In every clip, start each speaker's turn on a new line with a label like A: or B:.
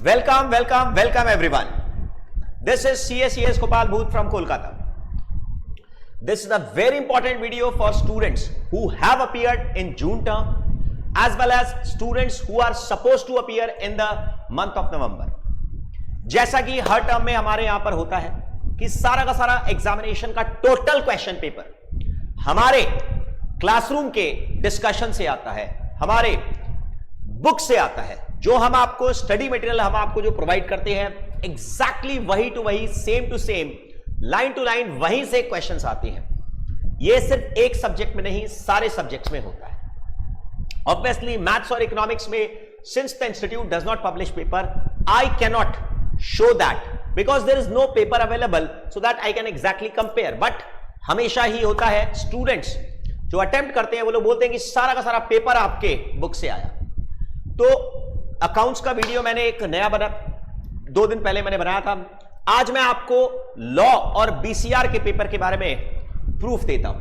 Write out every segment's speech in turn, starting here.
A: Welcome everyone. This is CACS Gopal Booth from Kolkata. This is a very important video for students who have appeared in June term as well as students who are supposed to appear in the month of November. जैसा कि हर term में हमारे यहां पर होता है कि सारा का सारा एग्जामिनेशन का टोटल क्वेश्चन पेपर हमारे क्लासरूम के डिस्कशन से आता है, हमारे बुक से आता है। जो हम आपको स्टडी मटेरियल हम आपको जो प्रोवाइड करते हैं एग्जैक्टली वही टू वही, same to same, line to line वहीं से क्वेश्चंस आते हैं। ये सिर्फ एक सब्जेक्ट में नहीं, सारे सब्जेक्ट्स में होता है। ऑब्वियसली मैथ्स और इकोनॉमिक्स में since the institute does not publish paper, I can not show that because there is no paper available so that I can exactly compare. But हमेशा ही होता है, स्टूडेंट्स जो अटेम्प्ट करते हैं वो लोग बोलते हैं कि सारा का सारा पेपर आपके बुक से आया। तो अकाउंट्स का वीडियो मैंने एक नया बना 2 दिन पहले मैंने बनाया था। आज मैं आपको लॉ और बीसीआर के पेपर के बारे में प्रूफ देता हूं।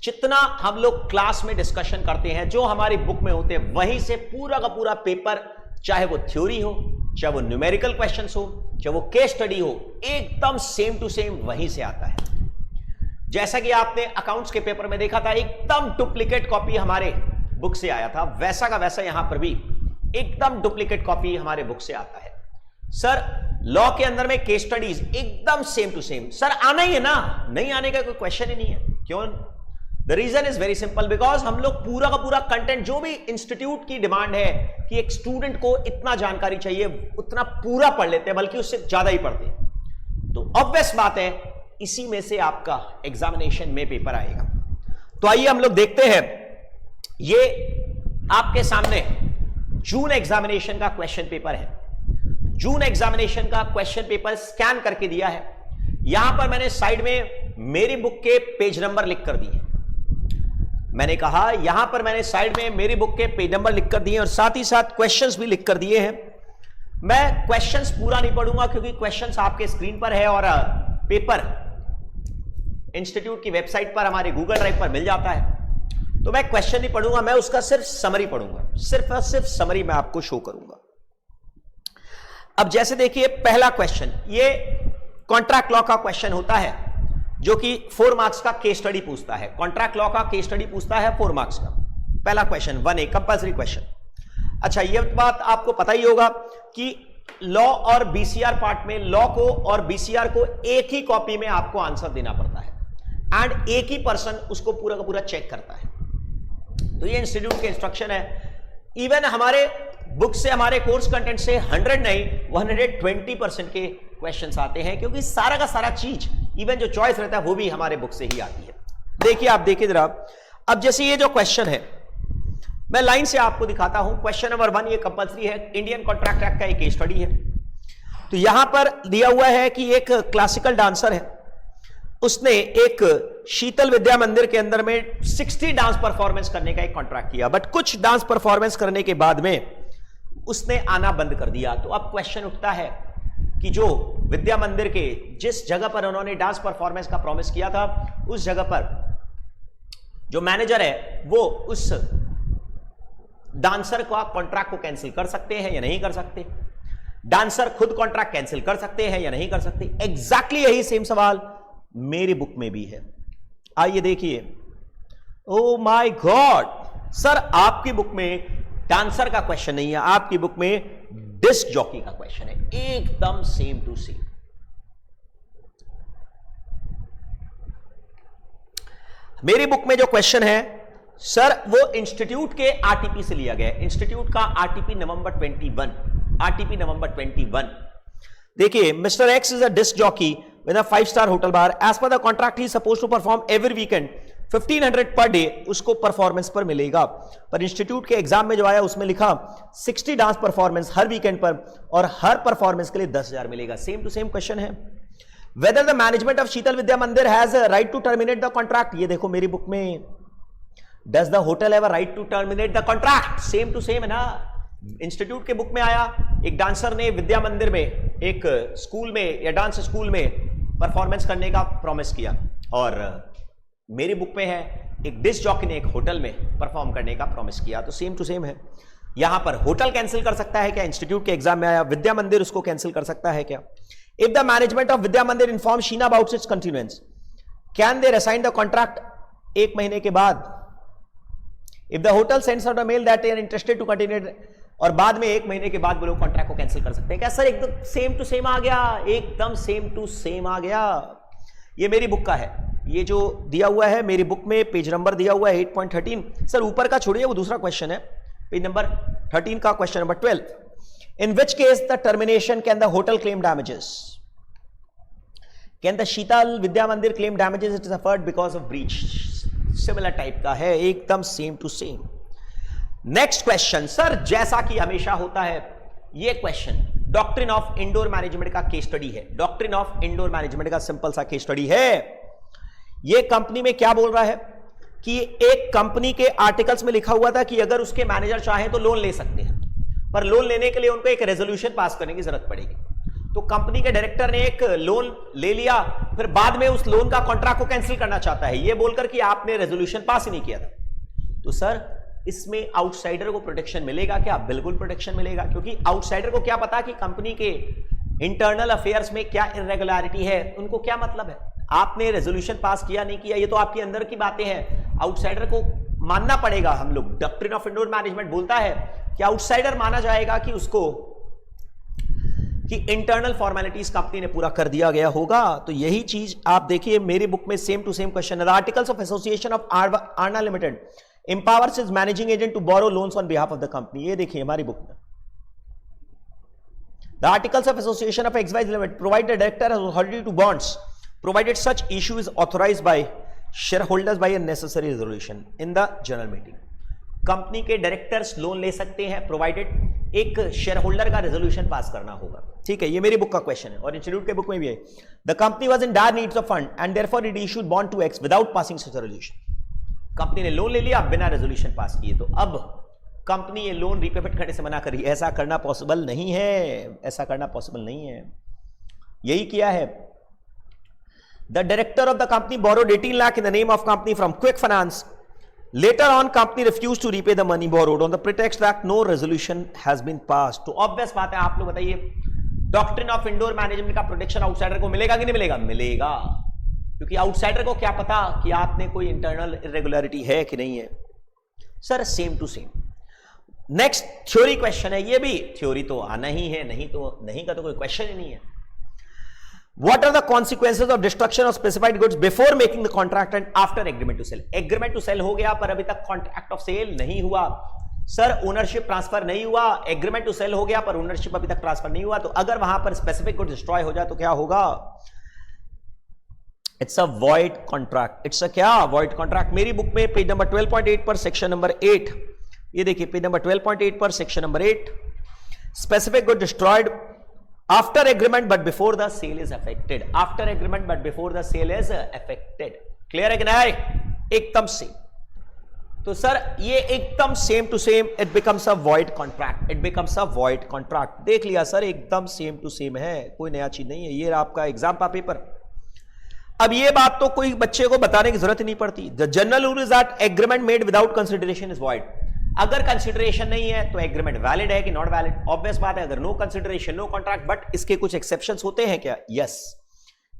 A: जितना हम लोग क्लास में डिस्कशन करते हैं, जो हमारी बुक में होते हैं, वहीं से पूरा का पूरा पेपर, चाहे वो थ्योरी हो, चाहे वो न्यूमेरिकल क्वेश्चंस हो, चाहे वो केस स्टडी हो, एकदम सेम टू सेम वहीं से आता है। जैसा कि आपने अकाउंट्स के पेपर में देखा था, एकदम डुप्लीकेट कॉपी हमारे बुक से आया था, वैसा का वैसा यहां पर भी एकदम डुप्लीकेट कॉपी हमारे बुक से आता है। सर लॉ के अंदर में केस स्टडीज एकदम सेम टू सेम। सर आना ही है ना, नहीं आने का कोई क्वेश्चन ही नहीं है। क्यों? The reason is very simple, because हम लोग पूरा का पूरा कंटेंट, जो भी इंस्टीट्यूट की डिमांड है कि एक स्टूडेंट को इतना जानकारी चाहिए, उतना पूरा पढ़ लेते हैं, बल्कि उससे ज्यादा ही पढ़ते हैं। तो ऑब्वियस बात है, इसी में से आपका एग्जामिनेशन में पेपर आएगा। तो आइए हम लोग देखते हैं। ये आपके सामने जून एग्जामिनेशन का क्वेश्चन पेपर है। जून एग्जामिनेशन का क्वेश्चन पेपर स्कैन करके दिया है। यहां पर मैंने साइड में मेरी बुक के पेज नंबर लिख कर दिए। मैंने कहा यहां पर मैंने साइड में मेरी बुक के पेज नंबर लिख कर दिए और साथ ही साथ क्वेश्चंस भी लिख कर दिए हैं। मैं क्वेश्चंस पूरा नहीं पढ़ूंगा क्योंकि क्वेश्चंस आपके स्क्रीन पर है और पेपर इंस्टीट्यूट की वेबसाइट पर, हमारे गूगल ड्राइव पर मिल जाता है। तो मैं क्वेश्चन नहीं पढ़ूंगा, मैं उसका सिर्फ समरी पढ़ूंगा, सिर्फ और सिर्फ समरी मैं आपको शो करूंगा। अब जैसे देखिए पहला क्वेश्चन, ये कॉन्ट्रैक्ट लॉ का क्वेश्चन होता है जो कि 4 मार्क्स का केस स्टडी पूछता है। कॉन्ट्रैक्ट लॉ का केस स्टडी पूछता है 4 मार्क्स का। पहला क्वेश्चन 1A कंपल्सरी क्वेश्चन। अच्छा, ये बात आपको पता ही होगा कि लॉ और बीसीआर पार्ट में लॉ को और बीसीआर को एक ही कॉपी में आपको आंसर देना पड़ता है एंड एक ही पर्सन उसको पूरा का पूरा चेक करता है। तो ये इंस्टीट्यूट के इंस्ट्रक्शन है। इवन हमारे बुक से, हमारे कोर्स कंटेंट से 100 नहीं 120% के क्वेश्चंस आते हैं, क्योंकि सारा का सारा चीज, इवन जो चॉइस रहता है वो भी हमारे बुक से ही आती है। देखिए, आप देखिए जरा। अब जैसे ये जो क्वेश्चन है, मैं लाइन से आपको दिखाता हूं। क्वेश्चन नंबर 1 ये कंपल्सरी है, इंडियन कॉन्ट्रैक्ट एक्ट का एक केस स्टडी है। तो यहां पर दिया हुआ है कि एक क्लासिकल डांसर है, उसने एक शीतल विद्या मंदिर के अंदर में 60 डांस परफॉर्मेंस करने का एक कॉन्ट्रैक्ट किया, बट कुछ डांस परफॉर्मेंस करने के बाद में उसने आना बंद कर दिया। तो अब क्वेश्चन उठता है कि जो विद्या मंदिर के जिस जगह पर उन्होंने डांस परफॉर्मेंस का प्रॉमिस किया था, उस जगह पर जो मैनेजर है वो उस डांसर का कॉन्ट्रैक्ट को कैंसिल कर सकते हैं या नहीं कर सकते? डांसर खुद कॉन्ट्रैक्ट कैंसिल कर सकते हैं या नहीं कर सकते? एग्जैक्टली यही सेम सवाल मेरी बुक में भी है। आइए देखिए। ओ माय गॉड सर, आपकी बुक में डांसर का क्वेश्चन नहीं है, आपकी बुक में डिस्क जॉकी का क्वेश्चन है, एकदम सेम टू सेम। मेरी बुक में जो क्वेश्चन है सर, वो इंस्टीट्यूट के आरटीपी से लिया गया है। इंस्टीट्यूट का आरटीपी नवंबर 21। देखिए, mister X is a disc jockey with a 5-star hotel bar. As per the contract, he is supposed to perform every weekend 1500 per day. उसको परफॉर्मेंस पर मिलेगा। पर इंस्टीट्यूट के एग्जाम में जो आया उसमें लिखा 60 डांस परफॉर्मेंस हर वीकेंड पर और हर परफॉर्मेंस के लिए 10,000 मिलेगा। सेम टू सेम क्वेश्चन है। Whether the management of शीतल विद्या मंदिर has a right to terminate the contract. ये देखो मेरी बुक में, does the hotel have a right to terminate the contract? Same to same है ना। इंस्टीट्यूट के बुक में आया, एक डांसर ने विद्या मंदिर में, एक स्कूल में या डांस स्कूल में परफॉर्मेंस करने का प्रॉमिस किया, और मेरी बुक में है एक डिस्क जॉकी ने एक होटल में परफॉर्म करने का प्रॉमिस किया। तो सेम टू सेम है। यहां पर होटल कैंसिल कर सकता है क्या? इंस्टीट्यूट के एग्जाम में आया विद्या मंदिर, उसको कैंसिल कर सकता है क्या? If the management of Vidya Mandir inform Sheena about its continuance, can they resign the contract 1 महीने के बाद? If the hotel sends out a mail that they are interested to continue, और बाद में 1 महीने के बाद वो लोग कॉन्ट्रैक्ट को कैंसिल कर सकते हैं क्या? सर एकदम सेम टू सेम आ गया, एकदम सेम टू सेम आ गया। ये मेरी बुक का है, ये जो दिया हुआ है मेरी बुक में पेज नंबर दिया हुआ है 8.13। सर ऊपर का छोड़िए, वो दूसरा क्वेश्चन है, पेज नंबर 13 का question number 12। In which case the termination can the hotel claim damages? Can the Sheetal Vidya Mandir claim damages it is suffered because of breach? Similar type का है, एकदम same to same. Next question sir, जैसा कि हमेशा होता है, ये क्वेश्चन डॉक्ट्रिन ऑफ इंडोर मैनेजमेंट का केस स्टडी है। डॉक्ट्रिन ऑफ इंडोर मैनेजमेंट का सिंपल सा केस स्टडी है। ये कंपनी में क्या बोल रहा है कि एक कंपनी के आर्टिकल्स में लिखा हुआ था कि अगर उसके मैनेजर चाहे तो लोन ले सकते हैं, पर लोन लेने के लिए उनको एक रेजोल्यूशन पास करने की जरूरत पड़ेगी। तो कंपनी के डायरेक्टर ने एक लोन ले लिया, फिर बाद में उस लोन का कॉन्ट्रैक्ट को कैंसिल करना चाहता है, यह बोलकर कि आपने रेजोल्यूशन पास ही नहीं किया था। तो सर इसमें आउटसाइडर को प्रोटेक्शन मिलेगा क्या? बिल्कुल प्रोटेक्शन मिलेगा, क्योंकि आउटसाइडर को क्या पता कि कंपनी के इंटरनल अफेयर्स में क्या इरेगुलरिटी है, उनको क्या मतलब है? आपने रेजोल्यूशन पास किया नहीं किया, ये तो आपके अंदर की बातें हैं। आउटसाइडर को मानना पड़ेगा। हम लोग डॉक्ट्रिन ऑफ इंडोर मैनेजमेंट बोलता है कि आउटसाइडर माना जाएगा कि उसको कि इंटरनल फॉर्मेलिटीज कंपनी ने पूरा कर दिया गया होगा। तो यही चीज आप देखिए मेरी बुक में सेम टू सेम क्वेश्चन है। The articles of association of Aarna limited empowers its managing agent to borrow loans on behalf of the company। ये देखिए हमारी बुक में। The articles of association of XYZ Limited provide the director has authority to bonds provided such issue is authorized by shareholders by a necessary resolution in the general meeting। Company के directors loan ले सकते हैं provided एक share holder का resolution pass करना होगा। ठीक है, ये मेरी बुक का क्वेश्चन है और इंस्टीट्यूट के बुक में भी है। The company was in dire needs of fund and therefore it issued bond to X without passing such resolution. Company ने लोन ले लिया बिना रेजोल्यूशन पास किए, तो अब कंपनी ये लोन रीपेमेंट करने से मना करी। ऐसा करना पॉसिबल नहीं है, ऐसा करना पॉसिबल नहीं है। यही किया है। The director of the company borrowed 18 lakh in the name of company from quick finance. Later on, company refused to repay the money borrowed on the pretext that no resolution has been passed। तो obvious बात है, आप लोग बताइए, doctrine of indoor management का protection outsider को मिलेगा कि नहीं मिलेगा? मिलेगा, क्योंकि आउटसाइडर को क्या पता कि आपने कोई इंटरनल इरेगुलरिटी है कि नहीं है। Sir same to same. Next theory question है, ये भी थ्योरी तो आना ही है, नहीं तो नहीं का तो कोई क्वेश्चन ही नहीं है। What are the consequences of destruction of specified goods before making the contract and after agreement to sell? Agreement to sell हो गया पर अभी तक contract of sale नहीं हुआ। सर ओनरशिप ट्रांसफर नहीं हुआ, एग्रीमेंट टू सेल हो गया पर ओनरशिप अभी तक ट्रांसफर नहीं हुआ। तो अगर वहां पर स्पेसिफिक गुड डिस्ट्रॉय हो जाए तो क्या होगा? It's a void contract. It's a क्या? Void contract. मेरी बुक में पेज नंबर 12.8 पर सेक्शन नंबर 8, ये देखिए पेज नंबर 12.8 पर section number 8, specific good destroyed after agreement but before the sale is affected। after agreement but before the sale is affected। Clear है कि नहीं? एकदम सेम। तो सर ये एकदम same to same, it becomes a void contract, it becomes a void contract. देख लिया sir, एकदम सेम टू सेम है, कोई नया चीज नहीं है। ये आपका एग्जाम का पेपर। अब ये बात तो कोई बच्चे को बताने की जरूरत ही नहीं पड़ती। The general rule is that agreement made without consideration is void. अगर कंसिडरेशन नहीं है तो एग्रीमेंट वैलिड है कि नॉट वैलिड? ऑब्वियस बात है, अगर no consideration no contract. But इसके कुछ एक्सेप्शंस होते हैं क्या? यस,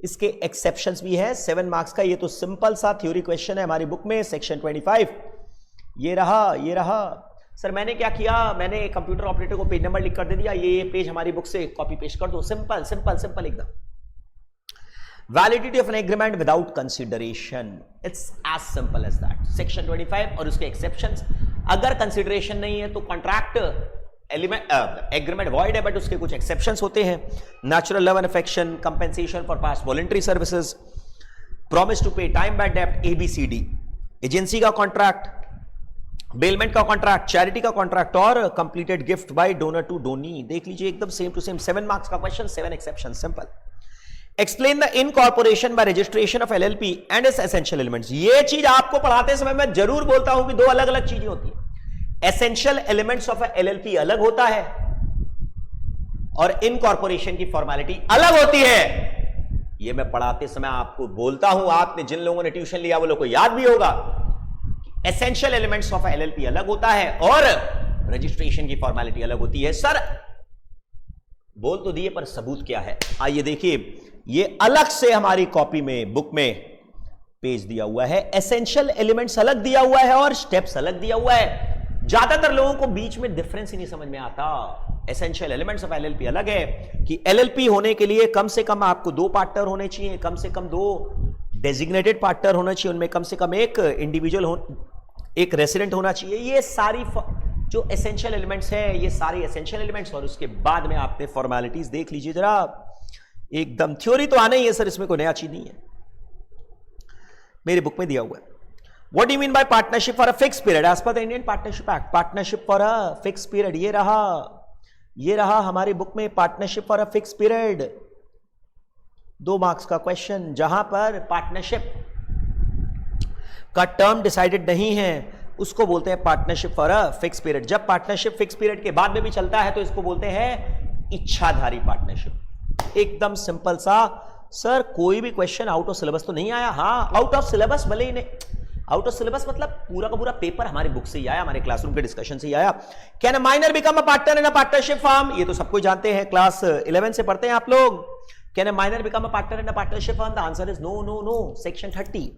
A: इसके एक्सेप्शंस भी है। 7 मार्क्स का ये तो सिंपल सा थ्योरी क्वेश्चन है हमारी बुक में, सेक्शन 25। ये रहा, ये रहा। सर मैंने क्या किया, मैंने कंप्यूटर ऑपरेटर को पेज नंबर लिख कर दे दिया, ये पेज हमारी बुक से कॉपी पेस्ट कर दो। सिंपल सिंपल सिंपल एकदम। Validity of an agreement without consideration, it's as simple as that. Section 25 और उसके एक्सेप्शंस। अगर कंसिडरेशन नहीं है तो कॉन्ट्रैक्ट एलिमेंट एग्रीमेंट वॉइड है, बट उसके कुछ एक्सेप्शंस होते हैं। Natural love and affection, compensation for past voluntary services, promise to pay time by डेब्ट, ABCD, एजेंसी का कॉन्ट्रैक्ट, बेलमेंट का कॉन्ट्रैक्ट, चैरिटी का कॉन्ट्रैक्ट और completed gift by donor to donee. देख लीजिए एकदम सेम टू सेम। 7 मार्क्स का question, 7 exception, simple. Explain the incorporation by registration of LLP and its essential elements. ये चीज आपको पढ़ाते समय मैं जरूर बोलता हूं कि 2 अलग अलग चीजें होती है। एसेंशियल एलिमेंट्स ऑफ LLP अलग होता है और इनकॉर्पोरेशन की फॉर्मेलिटी अलग होती है। ये मैं पढ़ाते समय आपको बोलता हूं, आपने जिन लोगों ने ट्यूशन लिया वो लोग को याद भी होगा। एसेंशियल एलिमेंट्स ऑफ LLP अलग होता है और रजिस्ट्रेशन की फॉर्मेलिटी अलग होती है। सर बोल तो दिए पर सबूत क्या है? आइए देखिए, ये अलग से हमारी कॉपी में, बुक में पेज दिया हुआ है, एसेंशियल एलिमेंट्स अलग दिया हुआ है और स्टेप्स अलग दिया हुआ है। ज्यादातर लोगों को बीच में डिफरेंस ही नहीं समझ में आता। एसेंशियल एलिमेंट्स ऑफ एलएलपी अलग है कि एलएलपी होने के लिए कम से कम आपको 2 पार्टनर होने चाहिए, कम से कम 2 डेजिग्नेटेड पार्टनर होना चाहिए, उनमें कम से कम एक इंडिविजुअल एक रेसिडेंट होना चाहिए। ये सारी जो एसेंशियल एलिमेंट्स है, ये सारी एसेंशियल एलिमेंट्स, और उसके बाद में आपने फॉर्मेलिटीज देख लीजिए जरा। एकदम थ्योरी तो आना ही है सर, इसमें कोई नया चीज नहीं है, मेरी बुक में दिया हुआ है। What do you mean by partnership for a fixed period? As per the Indian Partnership Act, partnership for a fixed period, ये रहा हमारी बुक में, partnership for a fix period. 2 marks का क्वेश्चन, जहां पर पार्टनरशिप का टर्म डिसाइडेड नहीं है उसको बोलते हैं partnership for a fix period. जब पार्टनरशिप फिक्स पीरियड के बाद में भी चलता है तो इसको बोलते हैं इच्छाधारी पार्टनरशिप। एकदम सिंपल सा। सर कोई भी क्वेश्चन आउट ऑफ सिलेबस तो नहीं आया? हाँ, आउट ऑफ सिलेबस भले ही नहीं, आउट ऑफ सिलेबस मतलब पूरा का पूरा पेपर हमारे बुक से ही आया, हमारे क्लासरूम के डिस्कशन से ही आया। Can a minor become a partner in a partnership firm? ये तो सबको जानते हैं, क्लास 11 से पढ़ते हैं आप लोग। Can a minor become a partner in a partnership firm? The answer is no no no. Section 30।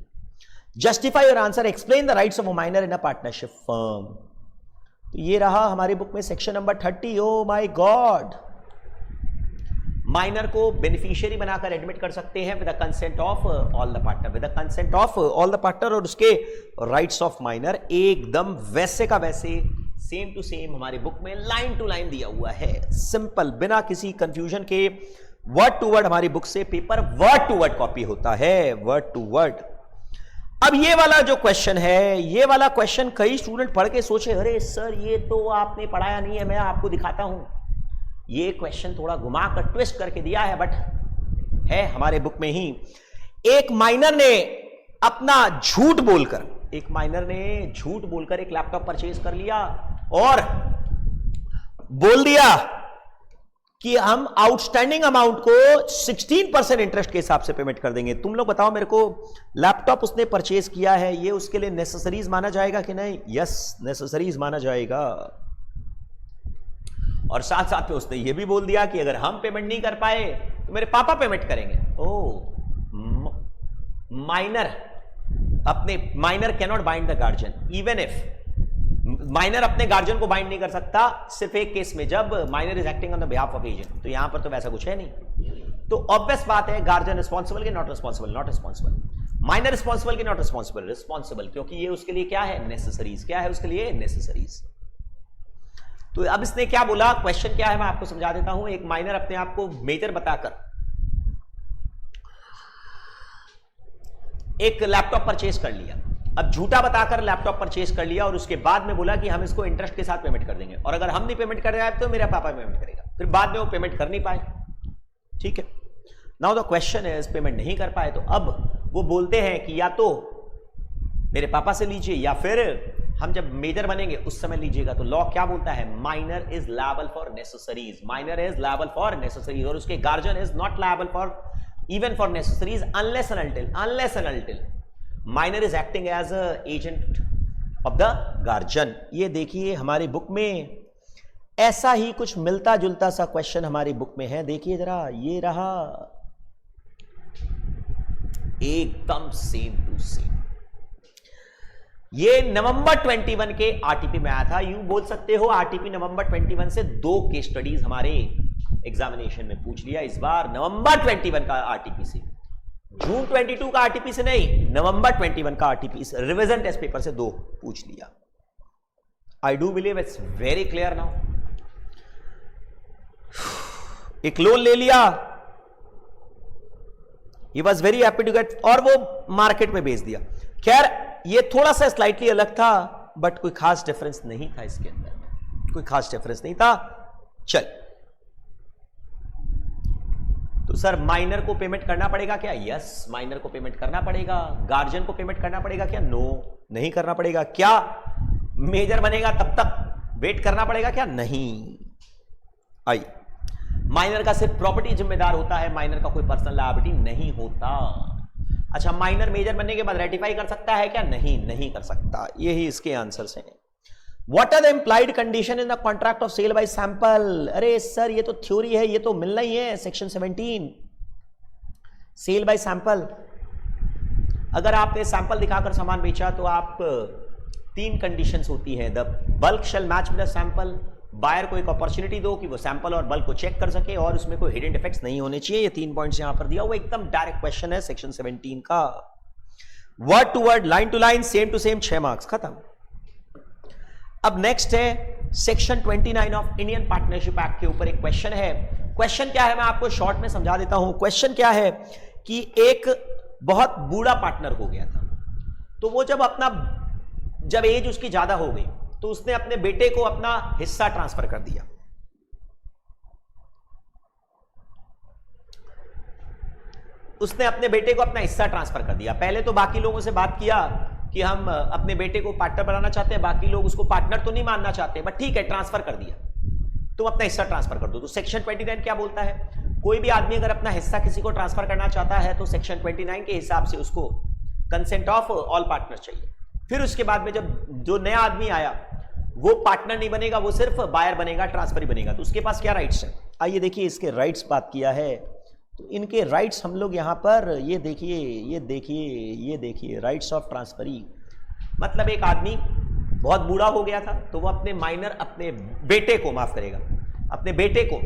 A: Justify your answer, explain the rights of a minor in a partnership firm. तो ये रहा हमारी book में section number 30। Oh my god. Minor को beneficiary बनाकर admit कर सकते हैं with the consent of all the partner, with the consent of all the partner, और उसके राइट्स ऑफ माइनर एकदम वैसे का वैसे, सेम टू सेम हमारी बुक में लाइन टू लाइन दिया हुआ है। सिंपल, बिना किसी कंफ्यूजन के, वर्ड टू वर्ड हमारी बुक से paper word to word copy होता है, वर्ड टू वर्ड। अब ये वाला जो क्वेश्चन है, ये वाला क्वेश्चन कई स्टूडेंट पढ़ के सोचे, अरे सर ये तो आपने पढ़ाया नहीं है, मैं आपको दिखाता हूं। ये क्वेश्चन थोड़ा घुमाकर ट्विस्ट करके दिया है, बट है हमारे बुक में ही। एक माइनर ने अपना झूठ बोलकर, एक माइनर ने झूठ बोलकर एक लैपटॉप परचेज कर लिया और बोल दिया कि हम आउटस्टैंडिंग अमाउंट को 16% इंटरेस्ट के हिसाब से पेमेंट कर देंगे। तुम लोग बताओ मेरे को, लैपटॉप उसने परचेज किया है, ये उसके लिए नेसेसरीज माना जाएगा कि नहीं? यस, नेसेसरीज माना जाएगा। और साथ साथ में उसने ये भी बोल दिया कि अगर हम पेमेंट नहीं कर पाए तो मेरे पापा पेमेंट करेंगे। Minor can not bind the guardian even if, minor अपने गार्जियन को बाइंड नहीं कर सकता सिर्फ एक केस में, जब minor is acting on the behalf of agent. तो यहां पर तो वैसा कुछ है नहीं। तो ऑब्वियस बात है, गार्जियन रिस्पॉन्सिबल के not responsible, not responsible. Minor responsible के नॉट रिस्पॉन्सिबल, रिस्पॉन्सिबल, क्योंकि ये उसके लिए क्या है? नेसेसरीज। क्या है उसके लिए? नेसेसरीज। तो अब इसने क्या बोला, क्वेश्चन क्या है मैं आपको समझा देता हूं। एक माइनर अपने आप को मेजर बताकर एक लैपटॉप परचेज कर लिया। अब झूठा बताकर लैपटॉप परचेज कर लिया और उसके बाद में बोला कि हम इसको इंटरेस्ट के साथ पेमेंट कर देंगे, और अगर हम नहीं पेमेंट कर रहे तो मेरा पापा पेमेंट करेगा। फिर बाद में वो पेमेंट कर नहीं पाए, ठीक है। Now the question is, payment नहीं कर पाए तो अब वो बोलते हैं कि या तो मेरे पापा से लीजिए या फिर हम जब मेजर बनेंगे उस समय लीजिएगा। तो लॉ क्या बोलता है? Minor is liable for necessaries, minor is liable for necessaries, और उसके guardian is not liable for even for necessaries unless and until minor is acting as a agent of the guardian. ये देखिए हमारी book में ऐसा ही कुछ मिलता जुलता सा क्वेश्चन हमारी बुक में है। देखिए जरा, ये रहा एकदम सेम टू सेम। ये नवंबर 21 के आरटीपी में आया था। यूं बोल सकते हो आरटीपी नवंबर 21 से 2 केस स्टडीज हमारे एग्जामिनेशन में पूछ लिया इस बार, नवंबर 21 का आरटीपी से, जून 22 का आरटीपी से नहीं, नवंबर 21 का आरटीपी से, रिवीजन टेस्ट पेपर से 2 पूछ लिया। I do believe it's very clear now. एक लोन ले लिया, he was very happy to get, और वो मार्केट में बेच दिया। खैर ये थोड़ा सा स्लाइटली अलग था, बट कोई खास डिफरेंस नहीं था इसके अंदर, कोई खास डिफरेंस नहीं था। चल, तो सर माइनर को पेमेंट करना पड़ेगा क्या? यस, माइनर को पेमेंट करना पड़ेगा। गार्जियन को पेमेंट करना पड़ेगा क्या? नो, नहीं करना पड़ेगा। क्या मेजर बनेगा तब तक वेट करना पड़ेगा क्या? नहीं। आई, माइनर का सिर्फ प्रॉपर्टी जिम्मेदार होता है, माइनर का कोई पर्सनल लायबिलिटी नहीं होता। अच्छा, माइनर मेजर बनने के बाद रेटिफाई कर सकता है क्या? नहीं, नहीं कर सकता। यही इसके आंसर्स हैं। What are the implied condition in the contract of sale by sample? अरे सर ये तो थ्योरी है, ये तो मिलना ही है सेक्शन 17 सेल बाय सैंपल। अगर आपने सैंपल दिखाकर सामान बेचा तो आप 3 कंडीशंस होती हैं। The bulk shall match with the sample, buyer को एक अपॉर्चुनिटी दो कि वो सैंपल और बल्क को चेक कर सके, और उसमें कोई हिडन डिफेक्ट्स नहीं होने चाहिए। ये 3 पॉइंट्स यहां पर दिया हुआ, एकदम डायरेक्ट क्वेश्चन है सेक्शन 17 का। Word to word, line to line, same to same, 6 marks, खत्म। अब नेक्स्ट है section 29 of Indian partnership act के ऊपर एक क्वेश्चन है। क्वेश्चन क्या है मैं आपको शॉर्ट में समझा देता हूं। क्वेश्चन क्या है कि एक बहुत बूढ़ा पार्टनर हो गया था, तो वो जब एज उसकी ज्यादा हो गई तो उसने अपने बेटे को अपना हिस्सा ट्रांसफर कर दिया। उसने अपने बेटे को अपना हिस्सा ट्रांसफर कर दिया। पहले तो बाकी लोगों से बात किया कि हम अपने बेटे को पार्टनर बनाना चाहते हैं, बाकी लोग उसको पार्टनर तो नहीं मानना चाहते, बट ठीक है ट्रांसफर कर दिया, तुम अपना हिस्सा ट्रांसफर कर दो। तो सेक्शन 29 क्या बोलता है? कोई भी आदमी अगर अपना हिस्सा किसी को ट्रांसफर करना चाहता है तो सेक्शन 29 के हिसाब से उसको कंसेंट ऑफ ऑल पार्टनर चाहिए। फिर उसके बाद में जब जो नया आदमी आया वो पार्टनर नहीं बनेगा, वो सिर्फ बायर बनेगा, ट्रांसफर ही बनेगा, तो उसके पास क्या राइट्स हैं? आइए देखिए इसके राइट्स बात किया है, तो इनके राइट्स हम लोग यहां पर ये देखिए राइट्स ऑफ ट्रांसफरी। मतलब एक आदमी बहुत बूढ़ा हो गया था तो वो अपने माइनर, अपने बेटे को, माफ करेगा, अपने बेटे को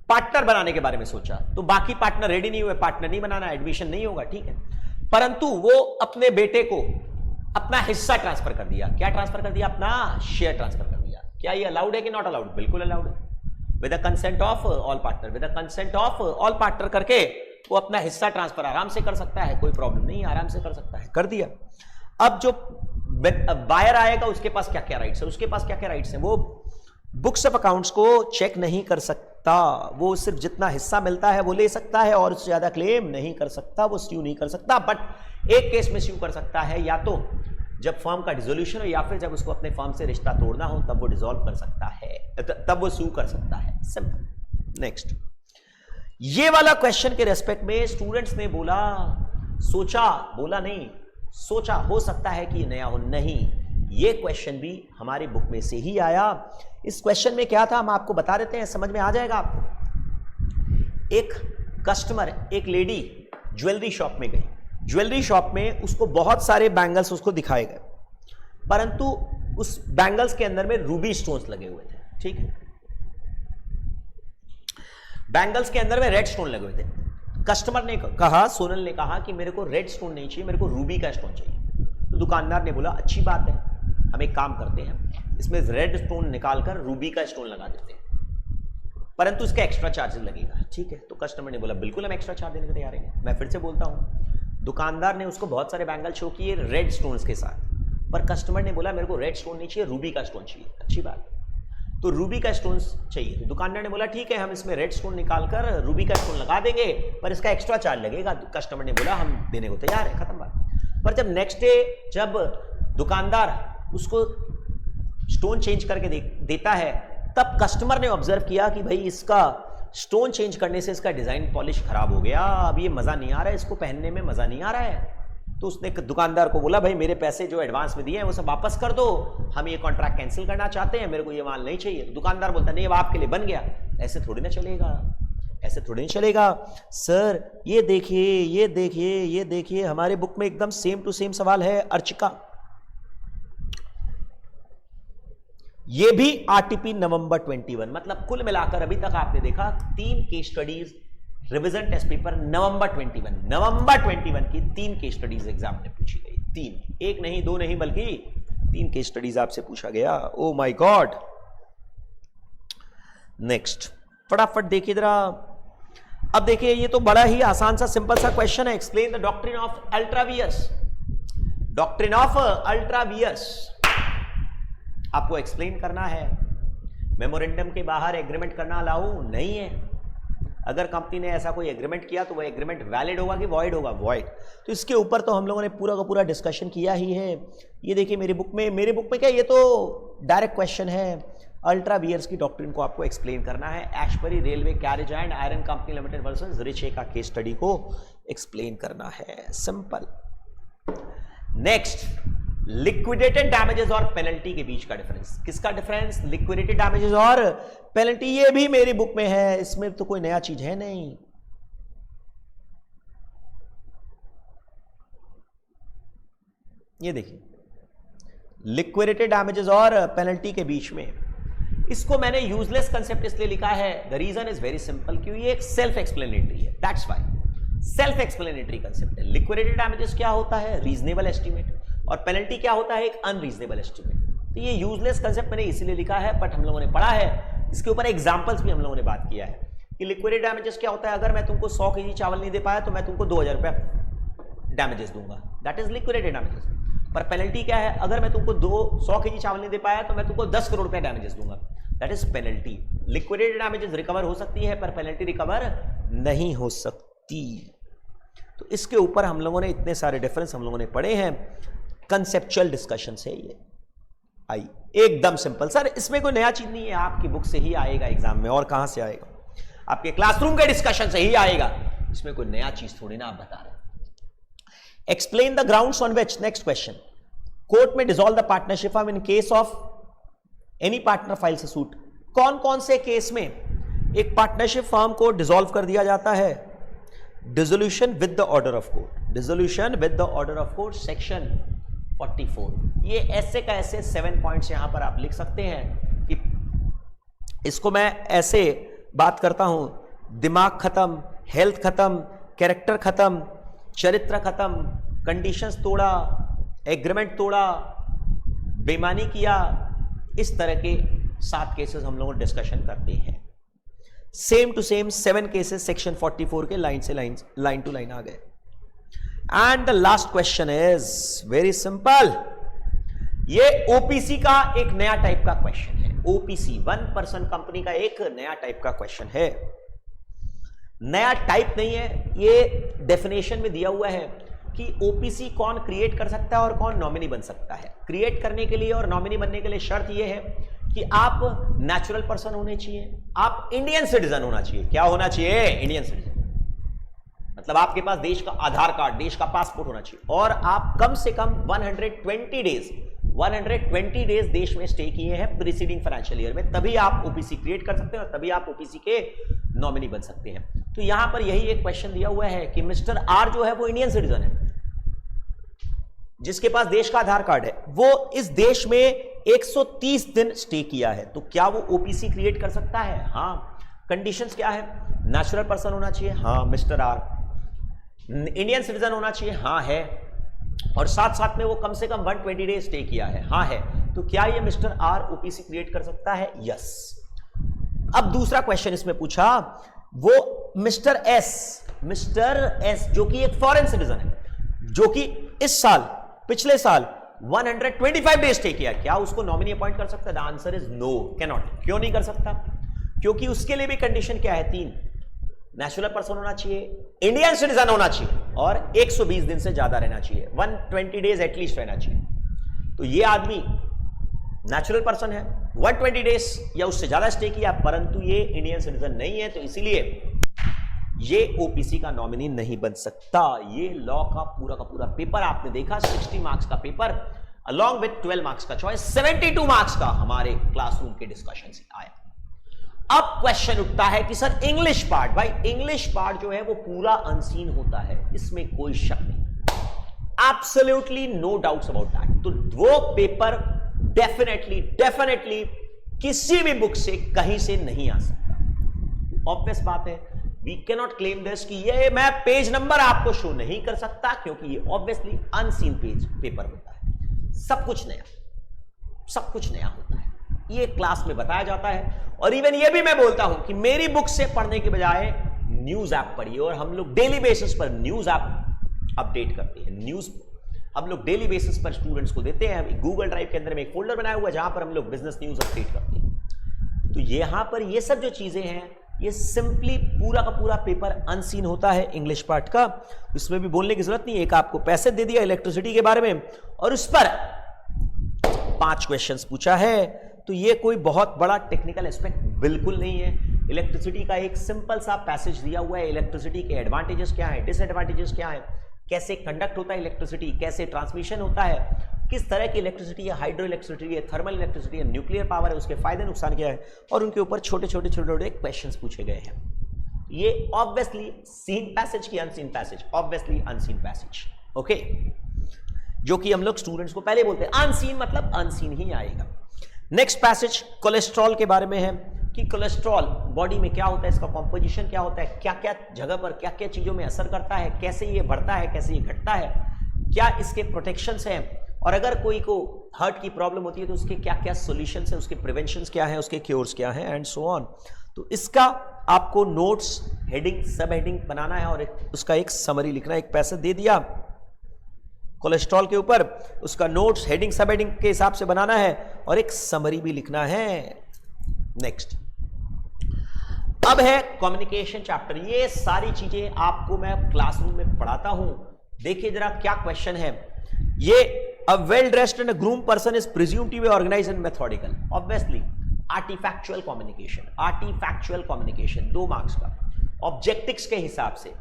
A: पार्टनर बनाने के बारे में सोचा, तो बाकी पार्टनर रेडी नहीं हुए, पार्टनर नहीं बनाना, एडमिशन नहीं होगा, ठीक है, परंतु वो अपने बेटे को अपना हिस्सा ट्रांसफर कर दिया। क्या ट्रांसफर कर दिया? अपना शेयर ट्रांसफर कर दिया। क्या ये अलाउड है कि नॉट अलाउड? बिल्कुल अलाउड है, with the consent of all partner. With the consent of all partner करके वो अपना हिस्सा ट्रांसफर आराम से कर सकता है, कोई प्रॉब्लम नहीं, आराम से कर सकता है, कर दिया। अब जो बायर आएगा उसके पास क्या क्या राइट्स है? उसके पास क्या क्या राइट्स हैं? वो बुक्स ऑफ अकाउंट्स को चेक नहीं कर सकता, वो सिर्फ जितना हिस्सा मिलता है वो ले सकता है और उससे ज्यादा क्लेम नहीं कर सकता, वो स्यू नहीं कर सकता। बट एक केस में स्यू कर सकता है, या तो जब फर्म का डिसोल्यूशन हो या फिर जब उसको अपने फर्म से रिश्ता तोड़ना हो, तब वो डिसॉल्व कर सकता है, तब वो स्यू कर सकता है। सिंपल। नेक्स्ट, ये वाला क्वेश्चन के रेस्पेक्ट में स्टूडेंट्स ने बोला, सोचा, बोला नहीं, सोचा हो सकता है कि ये नया हो, नहीं, ये क्वेश्चन भी हमारी बुक में से ही आया। इस क्वेश्चन में क्या था हम आपको बता देते हैं, समझ में आ जाएगा आपको। एक कस्टमर, एक लेडी ज्वेलरी शॉप में गई, ज्वेलरी शॉप में उसको बहुत सारे बैंगल्स उसको दिखाए गए, परंतु उस बैंगल्स के अंदर में रूबी स्टोन्स लगे हुए थे, ठीक है, बैंगल्स के अंदर में रेड स्टोन लगे हुए थे। कस्टमर ने कहा, सोनल ने कहा कि मेरे को रेड स्टोन नहीं चाहिए, मेरे को रूबी का स्टोन चाहिए। तो दुकानदार ने बोला अच्छी बात है, हम एक काम करते हैं, इसमें रेड स्टोन निकालकर रूबी का स्टोन लगा देते हैं, परंतु इसका एक्स्ट्रा चार्जेस लगेगा, ठीक है। तो कस्टमर ने बोला बिल्कुल हम एक्स्ट्रा चार्ज देने को तैयार हैं। मैं फिर से बोलता हूं, दुकानदार ने उसको बहुत सारे बैंगल शो किए रेड स्टोन्स के साथ, पर कस्टमर ने बोला मेरे को रेड स्टोन नहीं चाहिए, रूबी का स्टोन चाहिए। अच्छी बात, तो रूबी का स्टोन चाहिए। तो दुकानदार ने बोला ठीक है, हम इसमें रेड स्टोन निकालकर रूबी का स्टोन लगा देंगे, पर इसका एक्स्ट्रा चार्ज लगेगा। कस्टमर ने बोला हम देने को तैयार है, खत्म बात। पर जब नेक्स्ट डे जब दुकानदार उसको स्टोन चेंज करके देता है, तब कस्टमर ने ऑब्जर्व किया कि भाई इसका स्टोन चेंज करने से इसका डिजाइन पॉलिश खराब हो गया, अब ये मजा नहीं आ रहा है, इसको पहनने में मजा नहीं आ रहा है। तो उसने दुकानदार को बोला भाई मेरे पैसे जो एडवांस में दिए हैं वो सब वापस कर दो, हम ये कॉन्ट्रैक्ट कैंसिल करना चाहते हैं, मेरे को ये माल नहीं चाहिए। तो दुकानदार बोलता नहीं अब आपके लिए बन गया। ऐसे थोड़ी ना चलेगा, ऐसे थोड़ी नहीं चलेगा सर, ये देखिए ये देखिए ये देखिए, हमारे बुक में एकदम सेम टू सेम सवाल है। अर्चिका, ये भी आरटीपी नवंबर 21, मतलब कुल मिलाकर अभी तक आपने देखा 3 case studies revision test paper नवंबर 21 की 3 केस स्टडीज एग्जाम में पूछी गई। 3, एक नहीं, 2 नहीं, बल्कि 3 केस स्टडीज आपसे पूछा गया। ओ माय गॉड। नेक्स्ट, फटाफट देखिए जरा। अब देखिए ये तो बड़ा ही आसान सा सिंपल सा क्वेश्चन है। Explain the doctrine of ultra vires. Doctrine of ultra vires आपको एक्सप्लेन करना है। मेमोरेंडम के बाहर एग्रीमेंट करना अलाउ नहीं है। अगर कंपनी ने ऐसा कोई एग्रीमेंट किया तो वो एग्रीमेंट वैलिड होगा कि वॉइड होगा? वॉइड। तो इसके ऊपर तो हम लोगों ने पूरा का पूरा डिस्कशन किया ही है। ये देखिए मेरे बुक में क्या, ये तो डायरेक्ट क्वेश्चन है। अल्ट्रावियर्स की डॉक्ट्रिन को आपको एक्सप्लेन करना है। Ashbury railway carriage and iron company limited versus Riche का केस स्टडी को एक्सप्लेन करना है। सिंपल। नेक्स्ट, लिक्विडेटेड डैमेजेस और पेनल्टी के बीच का डिफरेंस। किसका डिफरेंस? लिक्विडेटेड डैमेजेस और पेनल्टी। ये भी मेरी बुक में है, इसमें तो कोई नया चीज है नहीं। ये देखिए, लिक्विडेटेड डैमेजेस और पेनल्टी के बीच में। इसको मैंने यूजलेस कंसेप्ट इसलिए लिखा है, the reason is very simple, क्योंकि ये एक सेल्फ एक्सप्लेनेटरी है, that's why self explanatory concept है। लिक्विडेटेड डैमेजेस क्या होता है? रीजनेबल एस्टीमेट, और पेनल्टी क्या होता है? एक अनरीजनेबल एस्टीमेट। तो ये यूजलेस कंसेप्ट मैंने इसीलिए लिखा है, बट हम लोगों ने पढ़ा है, इसके ऊपर एग्जांपल्स भी हम लोगों ने बात किया है कि लिक्विडेटेड डैमेजेस क्या होता है। अगर मैं तुमको 100 केजी चावल नहीं दे पाया तो मैं तुमको 2000 रुपया डैमेजेस दूंगा, दैट इज लिक्विडेटेड डैमेजेस। पर पेनल्टी क्या है? अगर मैं तुमको 100 केजी चावल नहीं दे पाया तो मैं तुमको 10 करोड़ रुपया डैमेजेस दूंगा, that is penalty. Liquidated damages recover हो सकती है पर पेनल्टी रिकवर नहीं हो सकती। तो इसके ऊपर हम लोगों ने इतने सारे डिफरेंस हम लोगों ने पढ़े हैं, कंसेप्चुअल डिस्कशन से ये आई, एकदम सिंपल। सर इसमें कोई नया चीज नहीं है, आपकी बुक से ही आएगा एग्जाम में, और कहां से आएगा? आपके क्लासरूम के डिस्कशन से ही आएगा, इसमें कोई नया चीज थोड़ी ना आप बता रहे। Explain the grounds on which, next question, court में dissolve the partnership form in case of any partner files a suit. कौन कौन से केस में एक पार्टनरशिप फर्म को डिसॉल्व कर दिया जाता है? Dissolution with the order of court, dissolution with the order of court, section 44। ये ऐसे का ऐसे 7 पॉइंट्स यहां पर आप लिख सकते हैं कि इसको मैं ऐसे बात करता हूं, दिमाग खत्म, हेल्थ खत्म, कैरेक्टर खत्म, चरित्र खत्म, कंडीशंस तोड़ा, एग्रीमेंट तोड़ा, बेईमानी किया, इस तरह के 7 केसेस हम लोग डिस्कशन करते हैं। Same to same 7 cases section 44 के लाइन से लाइन टू लाइन आ गए। And the last question is very simple, ये ओपीसी का एक नया टाइप का क्वेश्चन है। ओपीसी 1 पर्सन कंपनी का एक नया टाइप का क्वेश्चन है। नया टाइप नहीं है, ये डेफिनेशन में दिया हुआ है कि ओपीसी कौन क्रिएट कर सकता है और कौन नॉमिनी बन सकता है। क्रिएट करने के लिए और नॉमिनी बनने के लिए शर्त यह है कि आप नेचुरल पर्सन होने चाहिए, आप इंडियन सिटीजन होना चाहिए। क्या होना चाहिए? इंडियन सिटीजन, मतलब आपके पास देश का आधार कार्ड, देश का पासपोर्ट होना चाहिए, और आप कम से कम 120 डेज देश में स्टे किए हैं प्रीसीडिंग फाइनेंशियल ईयर में, तभी आप ओपीसी क्रिएट कर सकते हैं और तभी आप ओपीसी के नॉमिनी बन सकते हैं। तो यहां पर यही एक क्वेश्चन दिया हुआ है कि मिस्टर आर जो है वो इंडियन सिटीजन है, जिसके पास देश का आधार कार्ड है, वो इस देश में 130 दिन स्टे किया है, तो क्या वो ओपीसी क्रिएट कर सकता है? हाँ। कंडीशंस क्या है? नेचुरल पर्सन होना चाहिए, हाँ मिस्टर आर, इंडियन सिटीजन होना चाहिए, हाँ है, और साथ साथ में वो कम से कम 120 डेज स्टे किया है, हाँ है। तो क्या ये मिस्टर आर ओपीसी क्रिएट कर सकता है? यस। अब दूसरा क्वेश्चन इसमें पूछा, वो मिस्टर एस जो कि एक फॉरेन सिटीजन है, जो कि इस साल, पिछले साल 125 डेज स्टे किया, क्या उसको नॉमिनी अपॉइंट कर सकता है? The answer is no, can not. क्यों नहीं कर सकता? क्योंकि उसके लिए भी कंडीशन क्या है? 3, नेचुरल पर्सन होना चाहिए, इंडियन सिटीजन होना चाहिए, और 120 दिन से ज्यादा रहना चाहिए, 120 डेज एटलीस्ट रहना चाहिए। तो ये आदमी नेचुरल पर्सन है, 120 डेज या उससे ज्यादा स्टे किया, परंतु ये इंडियन सिटीजन नहीं है, तो इसीलिए ये ओपीसी का नॉमिनी नहीं बन सकता। ये लॉ का पूरा पेपर आपने देखा, 60 मार्क्स का पेपर अलॉन्ग विथ 12 मार्क्स का चॉइस, 72 मार्क्स का हमारे क्लासरूम के डिस्कशन से आया। अब क्वेश्चन उठता है कि सर इंग्लिश पार्ट, भाई इंग्लिश पार्ट जो है वो पूरा अनसीन होता है, इसमें कोई शक नहीं, absolutely no doubts about that. तो वो पेपर डेफिनेटली किसी भी बुक से कहीं से नहीं आ सकता। ऑब्वियस बात है, we can not claim this कि ये मैं पेज नंबर आपको शो नहीं कर सकता, क्योंकि ये ऑब्वियसली अनसीन पेपर होता है। सब कुछ नया होता है, ये क्लास में बताया जाता है। और इवन ये भी मैं बोलता हूं कि मेरी बुक से पढ़ने के बजाय न्यूज ऐप पढ़िए, और हम लोग डेली बेसिस पर न्यूज ऐप अपडेट करते हैं। न्यूज हम लोग डेली बेसिस पर स्टूडेंट्स को देते हैं। गूगल ड्राइव के अंदर में एक फोल्डर बनाया हुआ है जहां पर हम लोग बिजनेस न्यूज अपडेट करते हैं। तो यहां पर ये सब जो चीजें हैं, ये सिंपली पूरा का पूरा पेपर अनसीन होता है इंग्लिश पार्ट का, इसमें भी बोलने की जरूरत नहीं है। एक आपको पैसेज दे दिया इलेक्ट्रिसिटी के बारे में, और उस पर 5 क्वेश्चंस पूछा है। तो ये कोई बहुत बड़ा टेक्निकल एस्पेक्ट बिल्कुल नहीं है। इलेक्ट्रिसिटी का एक सिंपल सा पैसेज दिया हुआ है, इलेक्ट्रिसिटी के एडवांटेजेस क्या है, डिसएडवांटेजेस क्या है, कैसे कंडक्ट होता है इलेक्ट्रिसिटी, कैसे ट्रांसमिशन होता है, किस तरह की इलेक्ट्रिसिटी है, हाइड्रो इलेक्ट्रिसिटी है, थर्मल इलेक्ट्रिसिटी है, न्यूक्लियर पावर है, उसके फायदे नुकसान क्या है, और उनके ऊपर छोटे छोटे क्वेश्चंस पूछे गए हैं। ये ऑब्वियसली सीन पैसेज की unseen passage, obviously unseen passage, okay, जो कि हम लोग स्टूडेंट्स को पहले बोलते हैं अनसीन मतलब अनसीन ही आएगा। नेक्स्ट पैसेज कोलेस्ट्रॉल के बारे में है कि कोलेस्ट्रॉल बॉडी में क्या होता है, इसका कॉम्पोजिशन क्या होता है, क्या क्या जगह पर क्या क्या चीजों में असर करता है, कैसे ये बढ़ता है, कैसे ये घटता है, क्या इसके प्रोटेक्शंस हैं, और अगर कोई को हार्ट की प्रॉब्लम होती है तो उसके क्या क्या सॉल्यूशंस हैं, उसके प्रिवेंशंस क्या हैं, उसके क्योर्स क्या हैं, एंड सो ऑन। तो इसका आपको नोट्स, हेडिंग, सब हेडिंग बनाना है और उसका एक समरी लिखना है। एक पैसेज दे दिया कोलेस्ट्रॉल के ऊपर, उसका नोट्स, हेडिंग, सब हेडिंग के हिसाब से बनाना है और एक समरी भी लिखना है। नेक्स्ट, अब है कम्युनिकेशन चैप्टर। ये सारी चीजें आपको मैं क्लासरूम में पढ़ाता हूं। देखिए जरा क्या क्वेश्चन है ये। A well dressed and groom person is presumed to be organised and methodical. Obviously artifactual communication, artifactual communication 2 marks का। ऑब्जेक्टिव्स के हिसाब से,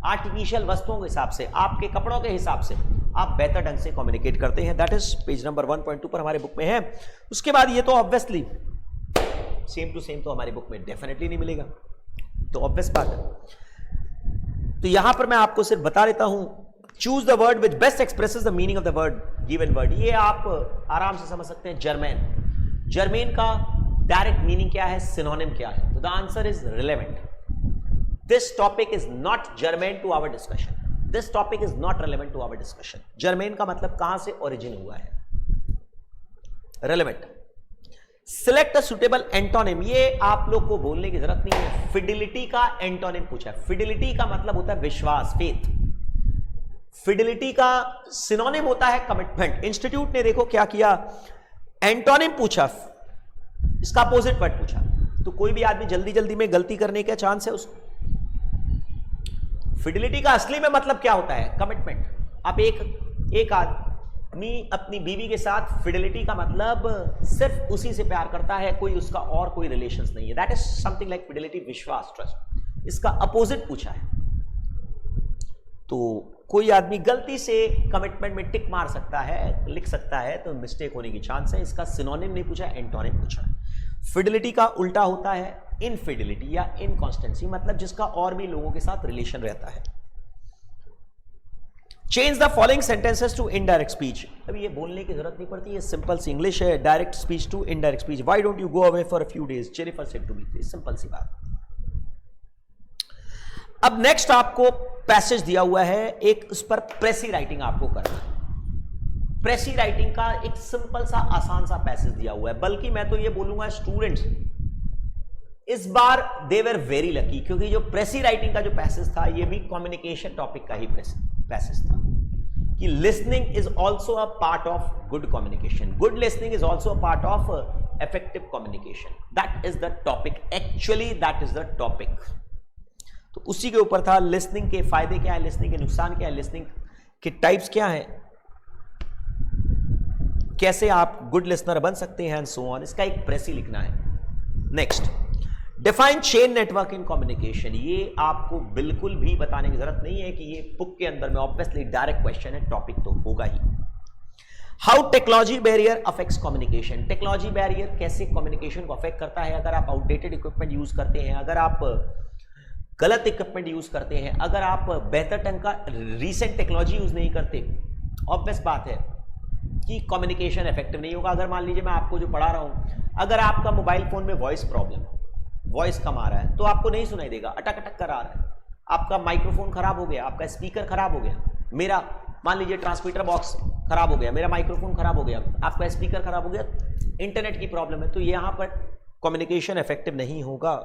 A: आर्टिफिशियल वस्तुओं के हिसाब से, आपके कपड़ों के हिसाब से आप बेहतर ढंग से कम्युनिकेट करते हैं। दैट इज पेज नंबर 1.2 पर हमारे बुक में है। उसके बाद ये तो ऑब्वियसली सेम टू सेम तो हमारी बुक में डेफिनेटली नहीं मिलेगा, तो ऑब्वियस बात है। तो यहां पर मैं आपको सिर्फ बता देता हूं, choose the word which best expresses the meaning of the word given word. ये आप आराम से समझ सकते हैं। जर्मेन, जर्मेन का डायरेक्ट मीनिंग क्या है, सिनोनिम क्या है? तो the answer is relevant. This topic is not germane to our discussion, this topic is not relevant to our discussion. Germane का मतलब कहां से ओरिजिन हुआ है, relevant. Select a suitable antonym, ये आप लोग को बोलने की जरूरत नहीं है। फिडिलिटी का एंटोनिम पूछा है। फिडिलिटी का मतलब होता है विश्वास, फेथ। फिडिलिटी का सिनोनिम होता है कमिटमेंट। इंस्टीट्यूट ने देखो क्या किया, एंटोनिम पूछा, इसका अपोजिट वर्ड पूछा। तो कोई भी आदमी जल्दी जल्दी में गलती करने का चांस है उसको। फिडिलिटी का असली में मतलब क्या होता है, कमिटमेंट। आप एक आदमी अपनी बीवी के साथ, फिडिलिटी का मतलब सिर्फ उसी से प्यार करता है, कोई उसका और कोई रिलेशंस नहीं है। That is something like fidelity, विश्वास, ट्रस्ट। इसका अपोजिट पूछा है। तो कोई आदमी गलती से कमिटमेंट में टिक मार सकता है, लिख सकता है, तो मिस्टेक होने की चांस है। इसका सिनोनिम नहीं पूछा, एंटोनिम पूछा है। फिडिलिटी का उल्टा होता है इनफिडिलिटी या इनकॉन्स्टेंसी, मतलब जिसका और भी लोगों के साथ रिलेशन रहता है। Change the following sentences to indirect speech. अब ये बोलने की जरूरत नहीं पड़ती, ये सिंपल सी इंग्लिश है। Direct speech to indirect speech. Why don't you go away for a few days, Jennifer said to me. Simple सी बात। अब नेक्स्ट आपको पैसेज दिया हुआ है एक, उस पर प्रेसी राइटिंग आपको करना है। प्रेसी राइटिंग का एक सिंपल सा आसान सा पैसेज दिया हुआ है। बल्कि मैं तो ये बोलूंगा स्टूडेंट्स इस बार दे वर वेरी लकी, क्योंकि जो प्रेसी राइटिंग का जो पैसेज था ये भी कम्युनिकेशन टॉपिक का ही पैसेज था कि listening is also a part of good communication, good listening is also a part of effective communication. That is the topic, actually that is the topic. तो उसी के ऊपर था लिसनिंग के फायदे क्या है, लिसनिंग के नुकसान क्या है, लिसनिंग के टाइप्स क्या है, कैसे आप गुड लिसनर बन सकते हैं, एंड सो ऑन। इसका एक प्रेसी लिखना है। Next, define chain network in communication. ये आपको बिल्कुल भी बताने की जरूरत नहीं है कि ये बुक के अंदर में ऑब्वियसली डायरेक्ट क्वेश्चन है, टॉपिक तो होगा ही। How technology barrier affects communication. Technology barrier कैसे कम्युनिकेशन को अफेक्ट करता है। अगर आप आउटडेटेड इक्विपमेंट यूज करते हैं, अगर आप गलत इक्विपमेंट यूज करते हैं, अगर आप बेहतर ढंग का रीसेंट टेक्नोलॉजी यूज नहीं करते, ऑब्वियस बात है कि कम्युनिकेशन इफेक्टिव नहीं होगा। अगर मान लीजिए मैं आपको जो पढ़ा रहा हूं, अगर आपका मोबाइल फोन में वॉइस प्रॉब्लम, वॉइस कम आ रहा है, तो आपको नहीं सुनाई देगा, अटक अटक कर आ रहा है। आपका माइक्रोफोन खराब हो गया, आपका स्पीकर खराब हो गया, मेरा मान लीजिए ट्रांसमीटर बॉक्स खराब हो गया, मेरा माइक्रोफोन खराब हो गया, आपका स्पीकर खराब हो गया, इंटरनेट की प्रॉब्लम है, तो यहां पर कम्युनिकेशन इफेक्टिव नहीं होगा।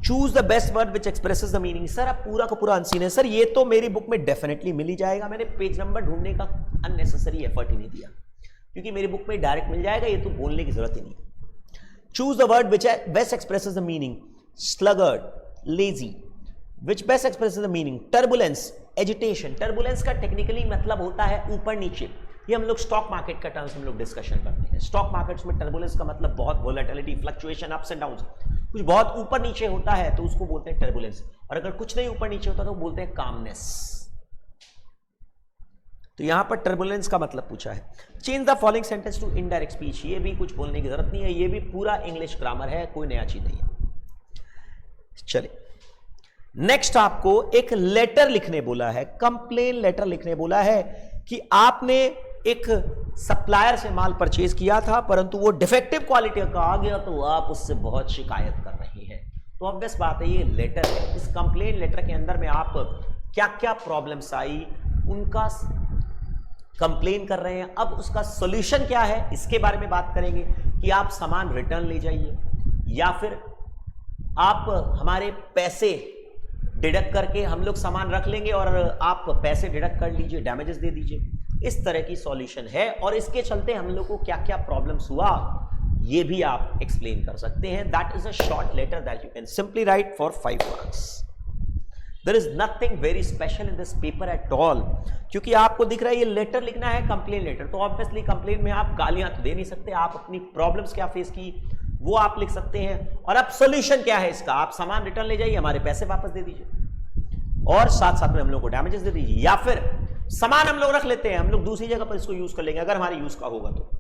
A: Choose the best word which expresses the meaning. Sir अब पूरा का पूरा अनसीन है। सर ये तो मेरी बुक में डेफिनेटली मिल ही जाएगा, मैंने पेज नंबर ढूंढने का अननेसेसरी एफर्ट ही नहीं दिया, क्योंकि मेरी बुक में डायरेक्ट मिल जाएगा, ये तो बोलने की जरूरत ही नहीं। Choose the word which best expresses the meaning. Sluggard, lazy, which best expresses the meaning. Turbulence, agitation. Turbulence का टेक्निकली मतलब होता है ऊपर नीचे। ये हम लोग स्टॉक मार्केट का टर्म्स हम लोग डिस्कशन करते हैं। स्टॉक मार्केट्स में टर्बुलेंस का मतलब बहुत volatility, fluctuation, ups and downs. कुछ बहुत ऊपर नीचे होता है तो उसको बोलते हैं टर्बुलेंस, और अगर कुछ नहीं ऊपर नीचे होता तो बोलते हैं कामनेस। तो यहां पर टर्बुलेंस का मतलब पूछा है। Change the following sentence to indirect speech, ये भी कुछ बोलने की जरूरत नहीं है, ये भी पूरा इंग्लिश ग्रामर है, कोई नया चीज नहीं है। चलिए नेक्स्ट आपको एक लेटर लिखने बोला है, कंप्लेन लेटर लिखने बोला है कि आपने एक सप्लायर से माल परचेज किया था परंतु वो डिफेक्टिव क्वालिटी का आ गया तो आप उससे बहुत शिकायत कर रही हैं। तो ऑब्वियस बात है ये लेटर है, इस कंप्लेन लेटर के अंदर में आप क्या क्या प्रॉब्लम्स आई उनका कंप्लेन कर रहे हैं। अब उसका सॉल्यूशन क्या है इसके बारे में बात करेंगे कि आप सामान रिटर्न ले जाइए या फिर आप हमारे पैसे डिडक्ट करके हम लोग सामान रख लेंगे और आप पैसे डिडक्ट कर लीजिए, डैमेजेस दे दीजिए। इस तरह की सॉल्यूशन है और इसके चलते हम लोग को क्या क्या प्रॉब्लम्स हुआ ये भी आप एक्सप्लेन कर सकते हैं। That is a short letter that you can simply write for 5 marks. There is nothing very special in this paper at all, क्योंकि आपको दिख रहा है ये लेटर लिखना है कंप्लेन लेटर, तो ऑब्वियसली कंप्लेन में आप गालियां तो दे नहीं सकते, आप अपनी प्रॉब्लम्स क्या फेस की वो आप लिख सकते हैं। और अब सॉल्यूशन क्या है इसका, आप सामान रिटर्न ले जाइए, हमारे पैसे वापस दे दीजिए और साथ साथ में हम लोग को डैमेजेस दे दीजिए, या फिर सामान हम लोग रख लेते हैं, हम लोग दूसरी जगह पर इसको यूज कर लेंगे अगर हमारे यूज का होगा तो।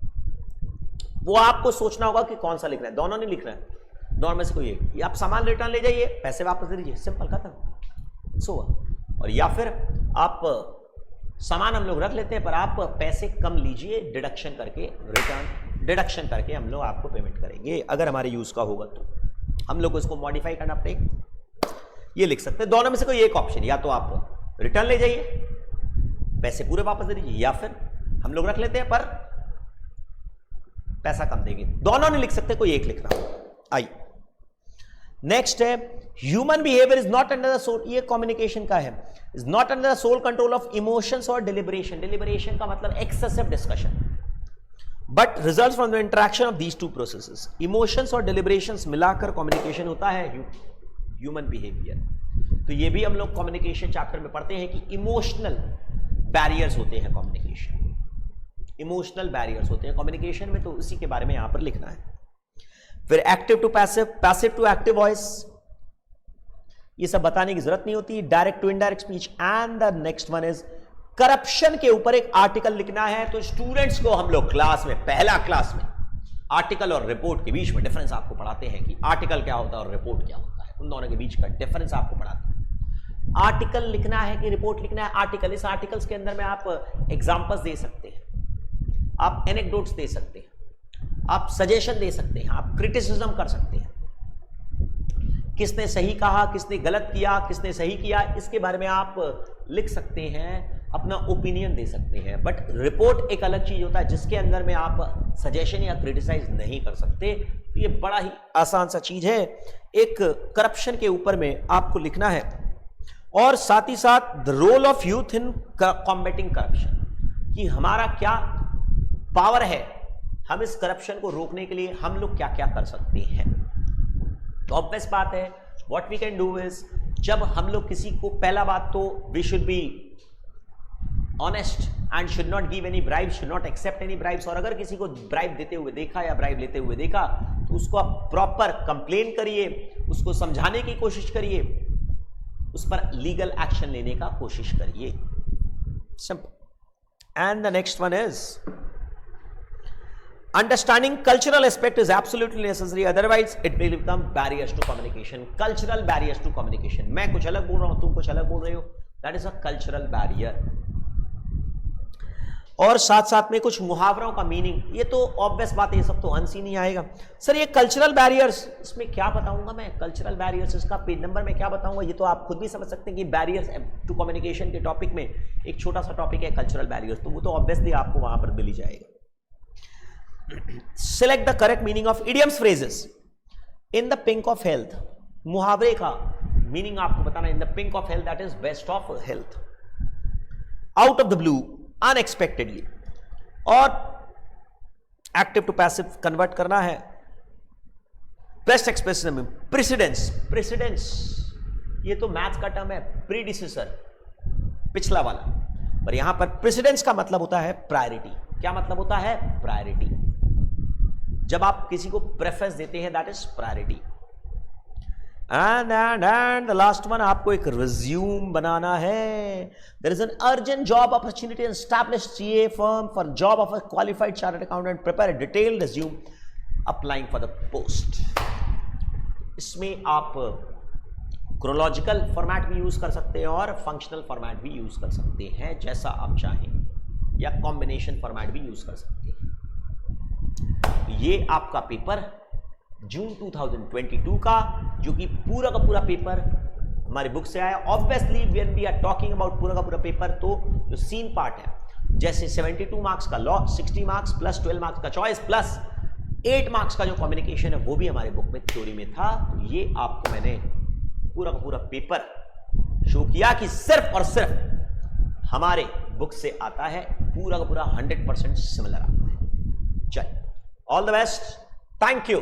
A: वो आपको सोचना होगा कि कौन सा लिखना है, दोनों नहीं लिखना है, दोनों में से कोई एक। आप सामान रिटर्न ले जाइए, पैसे वापस दे दीजिए, सिंपल खत्म सो। और या फिर आप सामान हम लोग रख लेते हैं पर आप पैसे कम लीजिए, डिडक्शन करके रिटर्न डिडक्शन करके हम लोग आपको पेमेंट करेंगे अगर हमारे यूज का होगा तो। हम लोग को इसको मॉडिफाई करना पड़ेगा, ये लिख सकते हैं। दोनों में से कोई एक ऑप्शन, या तो आप रिटर्न ले जाइए पैसे पूरे वापस दे दीजिए, या फिर हम लोग रख लेते हैं पर पैसा कम देंगे। दोनों नहीं लिख सकते, कोई एक लिखना होगा। आइए नेक्स्ट है human behaviour is not under the sole, ये कम्युनिकेशन का है, is not under the sole control of emotions और डिलिबरेशन। डिलिबरेशन का मतलब excessive discussion, but results from the interaction of these two processes. Emotions और deliberations मिलाकर communication होता है ह्यूमन बिहेवियर। तो ये भी हम लोग कम्युनिकेशन चैप्टर में पढ़ते हैं कि इमोशनल बैरियर्स होते हैं कम्युनिकेशन, इमोशनल बैरियर्स होते हैं कम्युनिकेशन में, तो उसी के बारे में यहां पर लिखना है। फिर active to passive, passive to active voice, ये सब बताने की जरूरत नहीं होती। Direct to indirect speech. And the next one is corruption के ऊपर एक आर्टिकल लिखना है। तो स्टूडेंट्स को हम लोग क्लास में, पहला क्लास में आर्टिकल और रिपोर्ट के बीच में डिफरेंस आपको पढ़ाते हैं कि आर्टिकल क्या होता है और रिपोर्ट क्या होता है, उन दोनों के बीच का डिफरेंस आपको पढ़ाते हैं। आर्टिकल लिखना है कि रिपोर्ट लिखना है। आर्टिकल, इस आर्टिकल्स के अंदर में आप एग्जांपल्स दे सकते हैं, आप एनेक्डोट्स दे सकते हैं, आप सजेशन दे सकते हैं, आप क्रिटिसिज्म कर सकते हैं, किसने सही कहा, किसने गलत किया, किसने सही किया, इसके बारे में आप लिख सकते हैं, अपना ओपिनियन दे सकते हैं। बट रिपोर्ट एक अलग चीज होता है जिसके अंदर में आप सजेशन या क्रिटिसाइज नहीं कर सकते। तो ये बड़ा ही आसान सा चीज है, एक करप्शन के ऊपर में आपको लिखना है। और साथ ही साथ the role of youth in combating corruption, कि हमारा क्या पावर है, हम इस करप्शन को रोकने के लिए हम लोग क्या क्या कर सकते हैं। तो ऑब्वियस बात है what we can do is, जब हम लोग किसी को, पहला बात तो we should be honest and should not give any bribe, should not accept any bribes. और अगर किसी को ब्राइब देते हुए देखा या ब्राइब लेते हुए देखा तो उसको आप प्रॉपर कंप्लेन करिए, उसको समझाने की कोशिश करिए, उस पर लीगल एक्शन लेने का कोशिश करिए, simple. And the next one is understanding cultural aspect is absolutely necessary, otherwise it will become barriers to communication. Cultural barriers to communication, मैं कुछ अलग बोल रहा हूं, तुम कुछ अलग बोल रहे हो, that is a cultural barrier. और साथ साथ में कुछ मुहावरों का मीनिंग, ये तो ऑब्वियस बात है, ये सब तो अनसीन ही आएगा। सर ये कल्चरल बैरियर्स, इसमें क्या बताऊंगा मैं, कल्चरल बैरियर्स, इसका पेज नंबर में क्या बताऊंगा, ये तो आप खुद भी समझ सकते हैं कि बैरियर्स टू कम्युनिकेशन के टॉपिक में एक छोटा सा टॉपिक है कल्चरल बैरियर्स, तो वो तो ऑब्वियसली आपको वहां पर मिल ही जाएगा। Select the correct meaning of idioms phrases in the pink of health. मुहावरे का मीनिंग आपको बताना है। in the pink of health, that is best of health, out of the blue, unexpectedly, और active to passive कन्वर्ट करना है। Best expression में precedence, precedence ये तो मैथ्स का टर्म है, प्रीडिसेसर पिछला वाला, पर यहां पर प्रेसिडेंस का मतलब होता है प्रायोरिटी। क्या मतलब होता है, प्रायोरिटी। जब आप किसी को प्रेफरेंस देते हैं, that is priority. And the last one, आपको एक रिज्यूम बनाना है. There is an urgent job opportunity in established CA firm for job of a qualified chartered accountant. Prepare a detailed resume applying for the post. इसमें आप क्रोलॉजिकल format भी use कर सकते हैं और फंक्शनल फॉर्मेट भी यूज कर सकते हैं, जैसा आप चाहें, या कॉम्बिनेशन फॉर्मेट भी यूज कर सकते हैं. ये आपका पेपर जून 2022 का, जो कि पूरा का पूरा पेपर हमारी बुक से आया. Obviously when we are talking about पूरा का पूरा पेपर, तो जो सीन पार्ट है, जैसे 72 मार्क्स का लॉ, 60 मार्क्स प्लस 12 मार्क्स का चॉइस प्लस 8 मार्क्स का जो कम्युनिकेशन है, वो भी हमारे बुक में थ्योरी में था. तो ये आपको मैंने पूरा का पूरा पेपर शो किया कि सिर्फ और सिर्फ हमारे बुक से आता है, पूरा का पूरा 100% सिमिलर आता है. चल, all the best, thank you.